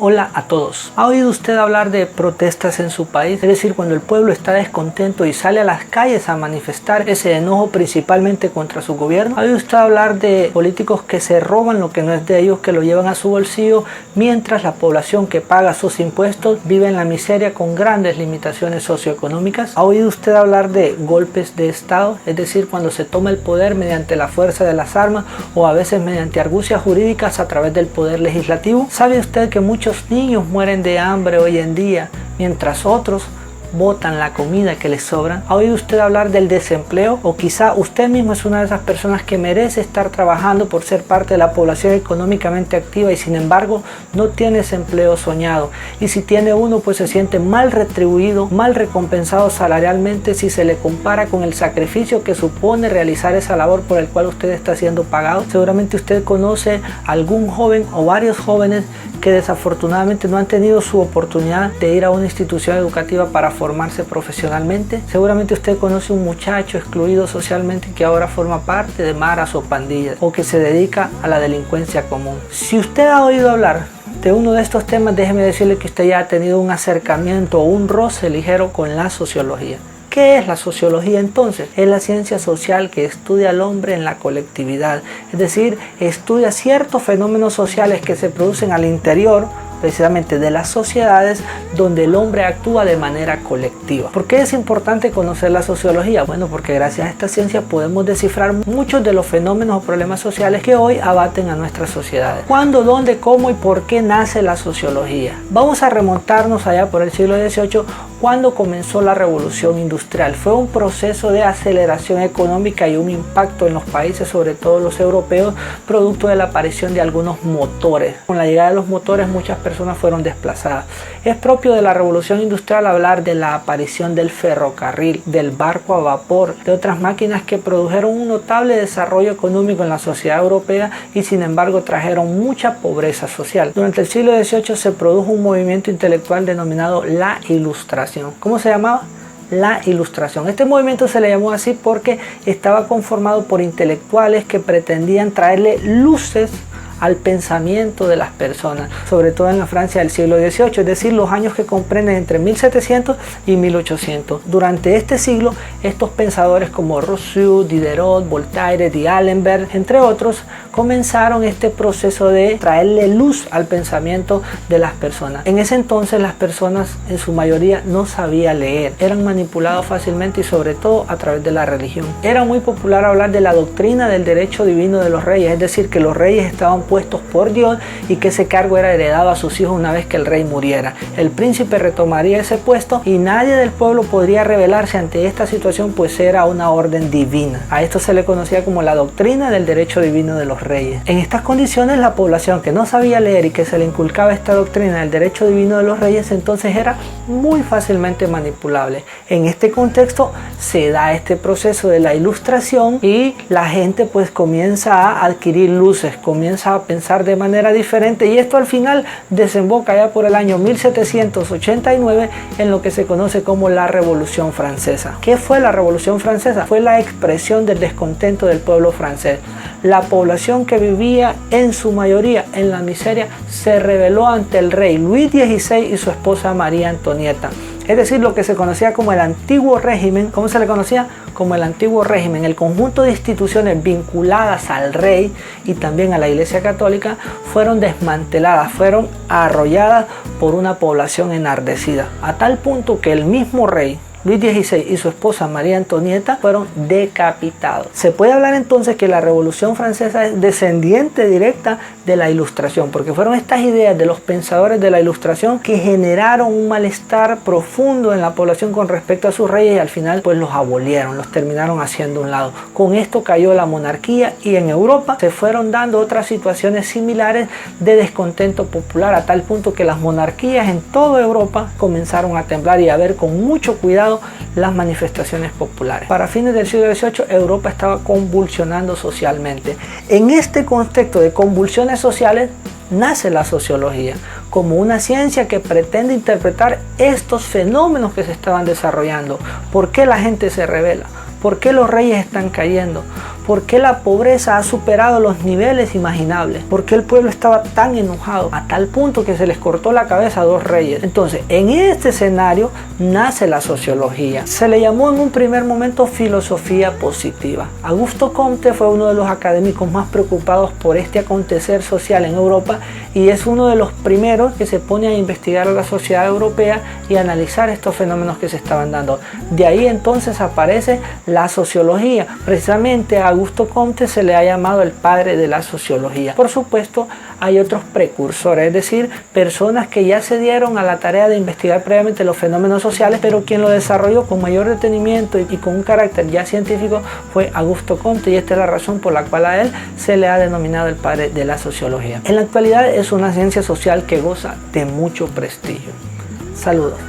Hola a todos. ¿Ha oído usted hablar de protestas en su país? Es decir, cuando el pueblo está descontento y sale a las calles a manifestar ese enojo principalmente contra su gobierno. ¿Ha oído usted hablar de políticos que se roban lo que no es de ellos, que lo llevan a su bolsillo, mientras la población que paga sus impuestos vive en la miseria con grandes limitaciones socioeconómicas? ¿Ha oído usted hablar de golpes de Estado? Es decir, cuando se toma el poder mediante la fuerza de las armas o a veces mediante argucias jurídicas a través del poder legislativo. ¿Sabe usted que muchos niños mueren de hambre hoy en día, mientras otros botan la comida que les sobra? ¿Ha oído usted hablar del desempleo? O quizá usted mismo es una de esas personas que merece estar trabajando por ser parte de la población económicamente activa y sin embargo no tiene ese empleo soñado. Y si tiene uno, pues se siente mal retribuido, mal recompensado salarialmente si se le compara con el sacrificio que supone realizar esa labor por el cual usted está siendo pagado. Seguramente usted conoce algún joven o varios jóvenes que desafortunadamente no han tenido su oportunidad de ir a una institución educativa para formarse profesionalmente. Seguramente usted conoce un muchacho excluido socialmente que ahora forma parte de maras o pandillas o que se dedica a la delincuencia común. Si usted ha oído hablar de uno de estos temas, déjeme decirle que usted ya ha tenido un acercamiento o un roce ligero con la sociología. ¿Qué es la sociología entonces? Es la ciencia social que estudia al hombre en la colectividad, es decir, estudia ciertos fenómenos sociales que se producen al interior precisamente de las sociedades donde el hombre actúa de manera colectiva. ¿Por qué es importante conocer la sociología? Bueno, porque gracias a esta ciencia podemos descifrar muchos de los fenómenos o problemas sociales que hoy abaten a nuestras sociedades. ¿Cuándo, dónde, cómo y por qué nace la sociología? Vamos a remontarnos allá por el siglo XVIII, cuando comenzó la revolución industrial. Fue un proceso de aceleración económica y un impacto en los países, sobre todo los europeos, producto de la aparición de algunos motores. Con la llegada de los motores, muchas personas fueron desplazadas. Es propio de la revolución industrial hablar de la aparición del ferrocarril, del barco a vapor, de otras máquinas que produjeron un notable desarrollo económico en la sociedad europea y sin embargo trajeron mucha pobreza social. Durante el siglo XVIII se produjo un movimiento intelectual denominado la Ilustración. ¿Cómo se llamaba? La Ilustración. Este movimiento se le llamó así porque estaba conformado por intelectuales que pretendían traerle luces al pensamiento de las personas, sobre todo en la Francia del siglo XVIII, es decir, los años que comprenden entre 1700 y 1800. Durante este siglo, estos pensadores como Rousseau, Diderot, Voltaire, D'Alembert, entre otros, comenzaron este proceso de traerle luz al pensamiento de las personas. En ese entonces las personas en su mayoría no sabían leer, eran manipulados fácilmente y sobre todo a través de la religión. Era muy popular hablar de la doctrina del derecho divino de los reyes, es decir, que los reyes estaban puestos por Dios y que ese cargo era heredado a sus hijos una vez que el rey muriera. El príncipe retomaría ese puesto y nadie del pueblo podría rebelarse ante esta situación, pues era una orden divina. A esto se le conocía como la doctrina del derecho divino de los reyes. En estas condiciones, la población que no sabía leer y que se le inculcaba esta doctrina del derecho divino de los reyes entonces era muy fácilmente manipulable. En este contexto se da este proceso de la Ilustración y la gente pues comienza a adquirir luces, comienza a pensar de manera diferente y esto al final desemboca ya por el año 1789 en lo que se conoce como la Revolución Francesa. ¿Qué fue la Revolución Francesa? Fue la expresión del descontento del pueblo francés. La población que vivía en su mayoría en la miseria se rebeló ante el rey Luis XVI y su esposa María Antonieta. Es decir, lo que se conocía como el antiguo régimen. ¿Cómo se le conocía? Como el antiguo régimen. El conjunto de instituciones vinculadas al rey y también a la Iglesia Católica fueron desmanteladas, fueron arrolladas por una población enardecida, a tal punto que el mismo rey Luis XVI y su esposa María Antonieta fueron decapitados. Se puede hablar entonces que la Revolución Francesa es descendiente directa de la Ilustración, porque fueron estas ideas de los pensadores de la Ilustración que generaron un malestar profundo en la población con respecto a sus reyes y al final pues los abolieron, los terminaron haciendo a un lado. Con esto cayó la monarquía y en Europa se fueron dando otras situaciones similares de descontento popular, a tal punto que las monarquías en toda Europa comenzaron a temblar y a ver con mucho cuidado las manifestaciones populares. Para fines del siglo XVIII, Europa estaba convulsionando socialmente. En este contexto de convulsiones sociales nace la sociología como una ciencia que pretende interpretar estos fenómenos que se estaban desarrollando. ¿Por qué la gente se rebela? ¿Por qué los reyes están cayendo? por qué la pobreza ha superado los niveles imaginables, por qué el pueblo estaba tan enojado a tal punto que se les cortó la cabeza a 2 reyes. Entonces, en este escenario nace la sociología. Se le llamó en un primer momento filosofía positiva. Augusto Comte fue uno de los académicos más preocupados por este acontecer social en Europa y es uno de los primeros que se pone a investigar a la sociedad europea y a analizar estos fenómenos que se estaban dando. De ahí entonces aparece la sociología. Precisamente a Augusto Comte se le ha llamado el padre de la sociología. Por supuesto, hay otros precursores, es decir, personas que ya se dieron a la tarea de investigar previamente los fenómenos sociales, pero quien lo desarrolló con mayor detenimiento y con un carácter ya científico fue Augusto Comte, y esta es la razón por la cual a él se le ha denominado el padre de la sociología. En la actualidad es una ciencia social que goza de mucho prestigio. Saludos.